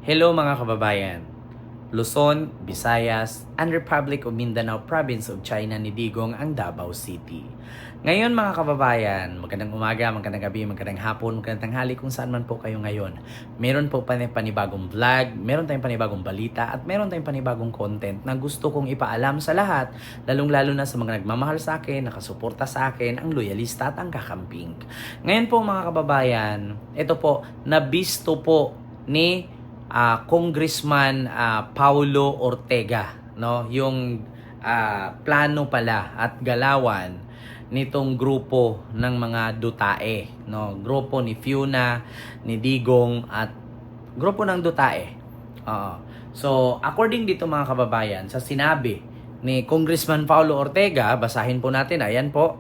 Hello mga kababayan. Luzon, Visayas, and Republic of Mindanao Province of China ni Digong ang Davao City. Ngayon mga kababayan, magandang umaga, magandang gabi, magandang hapon, magandang tanghali kung saan man po kayo ngayon. Meron po panibagong vlog, meron tayong panibagong balita, at meron tayong panibagong content na gusto kong ipaalam sa lahat, lalong-lalo na sa mga nagmamahal sa akin, nakasuporta sa akin, ang loyalista at ang kakamping. Ngayon po mga kababayan, ito po, nabisto po ni Congressman Paulo Ortega, no, yung plano pala at galawan nitong grupo ng mga Dutae, no, grupo ni Fiuna, ni Digong at grupo ng Dutae. So according dito mga kababayan, sa sinabi ni Congressman Paulo Ortega, basahin po natin, ayan po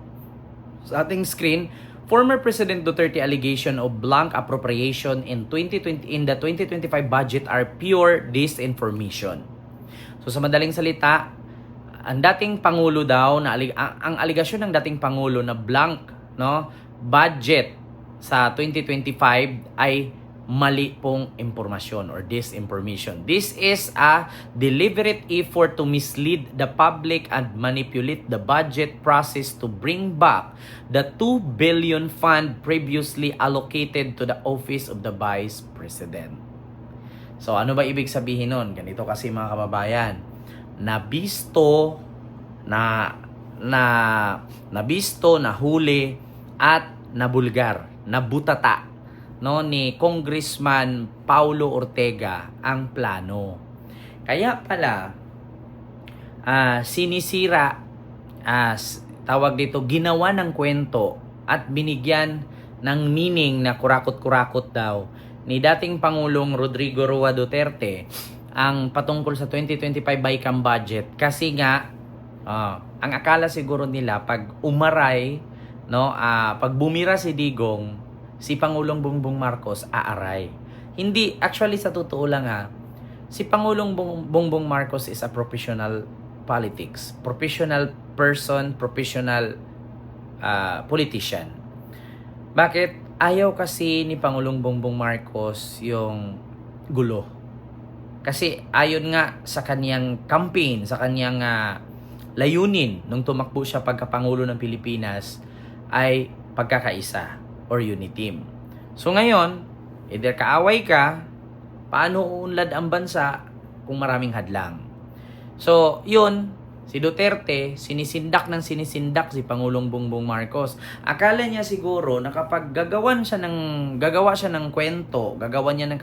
sa ating screen. Former President Duterte allegation of blank appropriation in the 2025 budget are pure disinformation. So sa madaling salita, ang dating pangulo daw na ang aligasyon ng dating pangulo na blank, no, budget sa 2025 ay mali pong impormasyon or disinformation. This is a deliberate effort to mislead the public and manipulate the budget process to bring back the 2 billion fund previously allocated to the office of the Vice President. So ano ba ibig sabihin nun? Ganito kasi mga kababayan, nabisto, nahuli at nabulgar, nabutata, no, ni Congressman Paulo Ortega ang plano. Kaya pala sinisira, tawag dito, ginawa ng kwento at binigyan ng meaning na kurakot-kurakot daw ni dating Pangulong Rodrigo Roa Duterte ang patungkol sa 2025 BICAM budget kasi nga ang akala siguro nila pag umaray, no, pag bumira si Digong, si Pangulong Bongbong Marcos aaray. Hindi, actually sa totoo lang si Pangulong Bongbong Marcos is a professional politics, professional person, professional politician. Bakit? Ayaw kasi ni Pangulong Bongbong Marcos yung gulo. Kasi ayon nga sa kaniyang campaign, sa kaniyang layunin nung tumakbo siya pagkapangulo ng Pilipinas ay pagkakaisa or unity team. So ngayon, either kaaway ka, paano uunlad ang bansa kung maraming hadlang? So, yun, si Duterte, sinisindak si Pangulong Bongbong Marcos. Akala niya siguro na kapag gagawa siya ng kwento, gagawa niya ng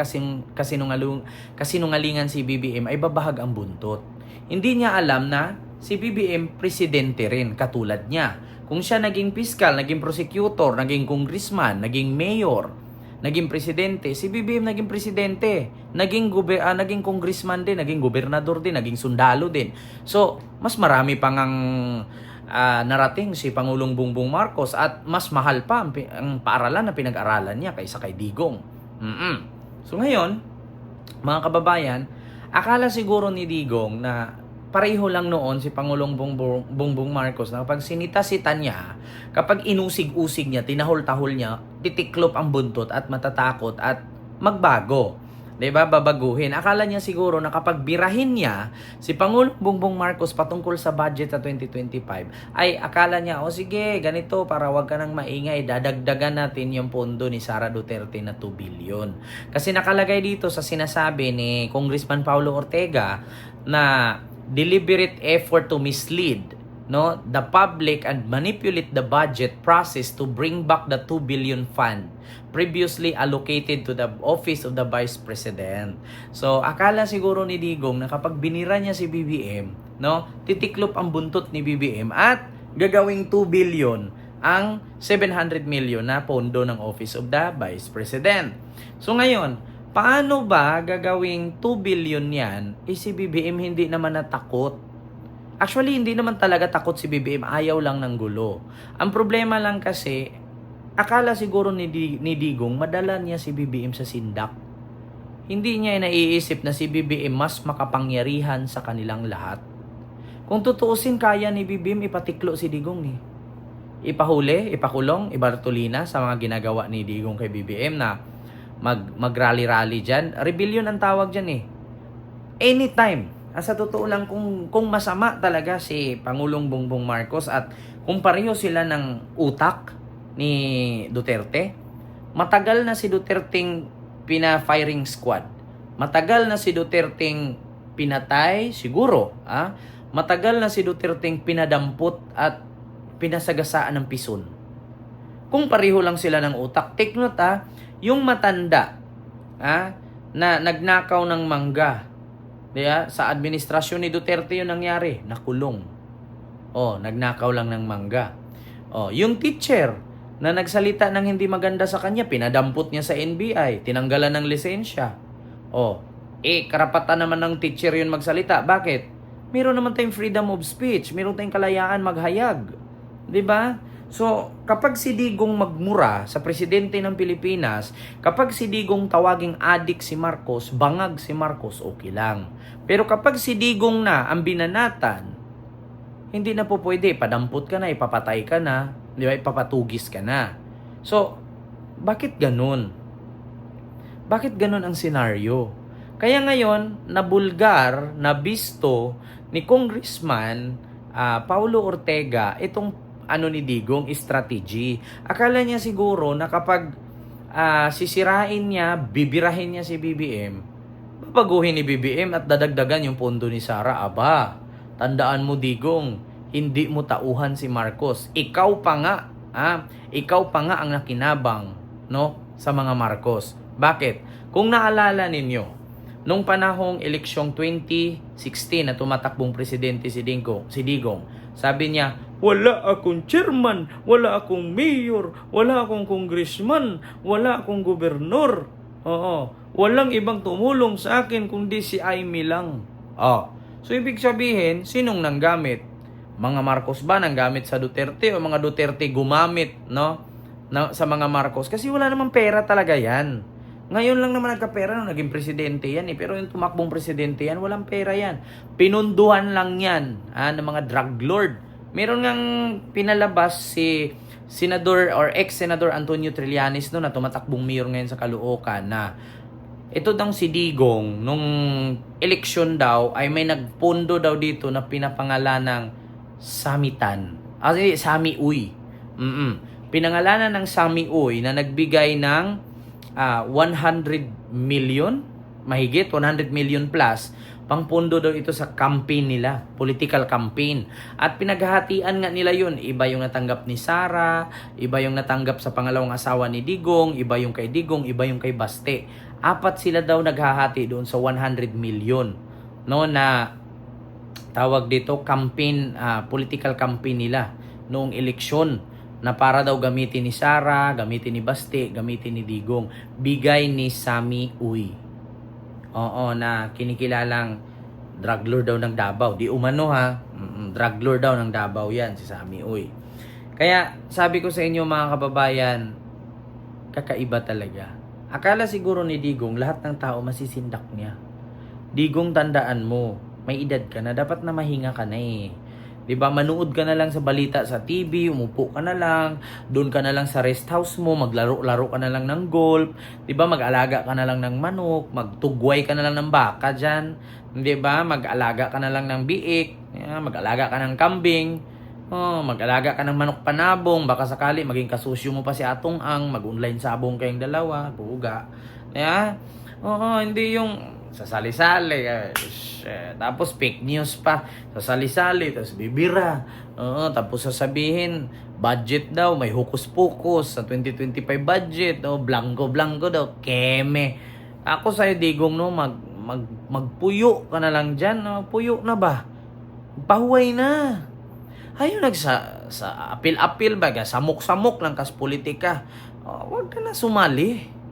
kasinungalingan si BBM ay babahag ang buntot. Hindi niya alam na si BBM presidente rin katulad niya. Kung siya naging piskal, naging prosecutor, naging congressman, naging mayor, naging presidente, si BBM naging presidente, naging congressman din, naging gobernador din, naging sundalo din. So, mas marami pang narating si Pangulong Bongbong Marcos at mas mahal pa ang paaralan na pinag-aralan niya kaysa kay Digong. So ngayon, mga kababayan, akala siguro ni Digong na pareho lang noon si Pangulong Bongbong Marcos na kapag sinita-sita niya, kapag inusig-usig niya, tinahol-tahol niya, titiklop ang buntot at matatakot at magbago. 'Di ba? Babaguhin. Akala niya siguro na kapag birahin niya si Pangulong Bongbong Marcos patungkol sa budget sa 2025, ay akala niya, sige, ganito, para wag ka nang maingay, dadagdagan natin yung pondo ni Sara Duterte na 2 billion. Kasi nakalagay dito sa sinasabi ni Congressman Paulo Ortega na deliberate effort to mislead, no, the public and manipulate the budget process to bring back the 2 billion fund previously allocated to the office of the Vice President. So, akala siguro ni Digong na kapag binira niya si BBM, no, titiklop ang buntot ni BBM at gagawing 2 billion ang 700 million na pondo ng office of the Vice President. So, ngayon, paano ba gagawing 2 billion yan? Si BBM hindi naman natakot. Actually, hindi naman talaga takot si BBM. Ayaw lang ng gulo. Ang problema lang kasi, akala siguro ni Digong, madala niya si BBM sa sindak. Hindi niya naiisip na si BBM mas makapangyarihan sa kanilang lahat. Kung tutuusin, kaya ni BBM ipatiklo si Digong ipahuli, ipakulong, ibartolina sa mga ginagawa ni Digong kay BBM na mag-rally-rally dyan. Rebellion ang tawag dyan eh. Anytime. Sa totoo lang, kung masama talaga si Pangulong Bongbong Marcos at kung pareho sila ng utak ni Duterte, matagal na si Duterteng pina-firing squad. Matagal na si Duterteng pinatay, siguro. Matagal na si Duterteng pinadampot at pinasagasaan ng pison. Kung pareho lang sila ng utak, take note yung matanda na nagnakaw ng mangga, diba? Sa administrasyon ni Duterte yun nangyari, nakulong. Nagnakaw lang ng mangga. Yung teacher na nagsalita ng hindi maganda sa kanya, pinadampot niya sa NBI, tinanggalan ng lisensya. Karapatan naman ng teacher yun magsalita. Bakit? Meron naman tayong freedom of speech, meron tayong kalayaan maghayag. 'Di ba? So, kapag si Digong magmura sa presidente ng Pilipinas, kapag si Digong tawaging adik si Marcos, bangag si Marcos, okay lang. Pero kapag si Digong na ang binanatan, hindi na po pwede. Padampot ka na, ipapatay ka na, di ba? Ipapatugis ka na. So, bakit ganun? Bakit ganun ang senaryo? Kaya ngayon, nabulgar, nabisto ni Congressman Paulo Ortega itong ni Digong, strategy. Akala niya siguro na kapag sisirain niya, bibirahin niya si BBM, babaguhin ni BBM at dadagdagan yung pondo ni Sara. Aba, tandaan mo Digong, hindi mo tauhan si Marcos. Ikaw pa nga ang nakinabang, no, sa mga Marcos. Bakit? Kung naalala ninyo, nung panahong eleksyong 2016 na tumatakbong presidente si Digong, sabi niya, wala akong chairman, wala akong mayor, wala akong congressman, wala akong gobernador. Walang ibang tumulong sa akin kundi si Aimee lang. So ibig sabihin, sinong nanggamit? Mga Marcos ba nanggamit sa Duterte o mga Duterte gumamit, no, sa mga Marcos? Kasi wala namang pera talaga yan. Ngayon lang naman nagkapera nung naging presidente yan pero yung tumakbong presidente yan, walang pera yan. Pinunduhan lang yan ng mga drug lord. Meron ngang pinalabas si Senador or ex-Senador Antonio Trillanes na tumatakbong mayor ngayon sa Caloocan na ito daw si Digong nung eleksyon daw ay may nagpondo daw dito na pinapangalan ng Samitan. Sami Uy. Pinangalanan ng Sami Uy na nagbigay ng 100 million, mahigit 100 million plus, pangpondo daw ito sa campaign nila, political campaign. At pinaghahatian nga nila yun. Iba yung natanggap ni Sara, iba yung natanggap sa pangalawang asawa ni Digong, iba yung kay Digong, iba yung kay Baste. 4 sila daw naghahati doon sa 100 million. No, na tawag dito campaign, political campaign nila noong eleksyon na para daw gamitin ni Sara, gamitin ni Baste, gamitin ni Digong. Bigay ni Sami Uy. Na kinikilalang drug lord daw ng Davao. Di umano drug lord daw ng Davao yan, si Sami Uy. Kaya sabi ko sa inyo mga kababayan, kakaiba talaga. Akala siguro ni Digong, lahat ng tao masisindak niya. Digong, tandaan mo, may edad ka na, dapat na mahinga ka na eh. Diba, manood ka na lang sa balita sa TV, umupo ka na lang, doon ka na lang sa rest house mo, maglaro-laro ka na lang ng golf, diba, mag-alaga ka na lang ng manok, magtugway ka na lang ng baka dyan, diba, mag-alaga ka na lang ng biik, mag-alaga ka ng kambing, mag-alaga ka ng manok panabong, baka sakali maging kasusyo mo pa si Atong Ang, mag-online sabong kayong dalawa, buga. Hindi yung sasali-sali, tapos fake news pa, sasali-sali, tapos bibira, tapos sasabihin, budget daw, may hukus-pukus sa 2025 budget, blanco-blanco daw, keme. Ako sa'yo, Digong, no, magpuyo ka na lang dyan, puyo na ba? Pahuway na. Ayun, sa apil-apil ba, samok-samok lang kas politika, wag ka na sumali.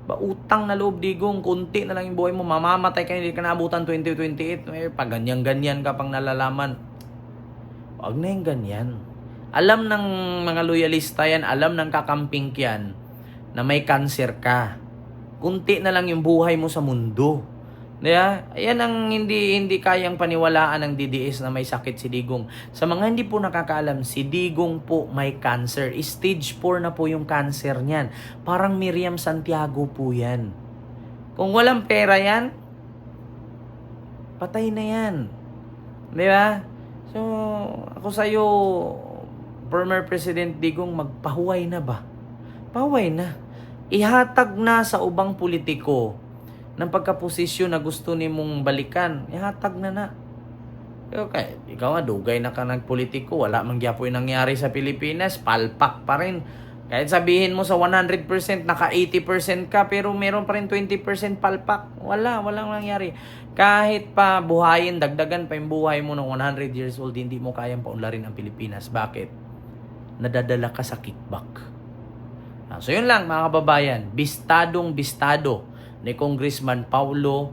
Utang na loob, Digong, kunti na lang yung buhay mo, mamamatay ka, hindi ka naabutan 2028, pag ganyan-ganyan ka pang nalalaman. Wag na yung ganyan. Alam ng mga loyalista yan, alam ng kakamping yan, na may cancer ka. Kunti na lang yung buhay mo sa mundo. Diba? Ayan ang hindi kayang paniwalaan ng DDS na may sakit si Digong. Sa mga hindi po nakakaalam, si Digong po may cancer. Stage 4 na po yung cancer niyan. Parang Miriam Santiago po yan. Kung walang pera yan, patay na yan. Diba? So, ako sa'yo, former President Digong, magpahuway na ba? Pahuway na. Ihatag na sa ubang politiko ng pagkaposisyon na gusto ni mong balikan, ihatag na. Okay, ikaw nga, dugay na ka nagpolitiko, wala man gyapoy nangyari sa Pilipinas, palpak pa rin. Kahit sabihin mo sa 100%, naka 80% ka, pero meron pa rin 20% palpak. Walang nangyari. Kahit pa buhayin, dagdagan pa yung buhay mo ng 100 years old, hindi mo kayang paunlarin ang Pilipinas. Bakit? Nadadala ka sa kickback. So yun lang mga kababayan, bistado ni Congressman Paulo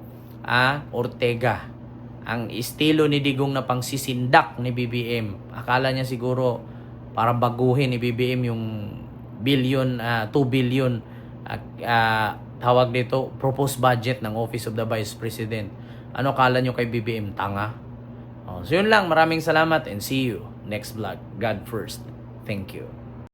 Ortega. Ang estilo ni Digong na pangsisindak ni BBM. Akala niya siguro para baguhin ni BBM yung 2 billion tawag dito, proposed budget ng Office of the Vice President. Ano akala nyo kay BBM? Tanga? So yun lang, maraming salamat and see you next vlog. God first. Thank you.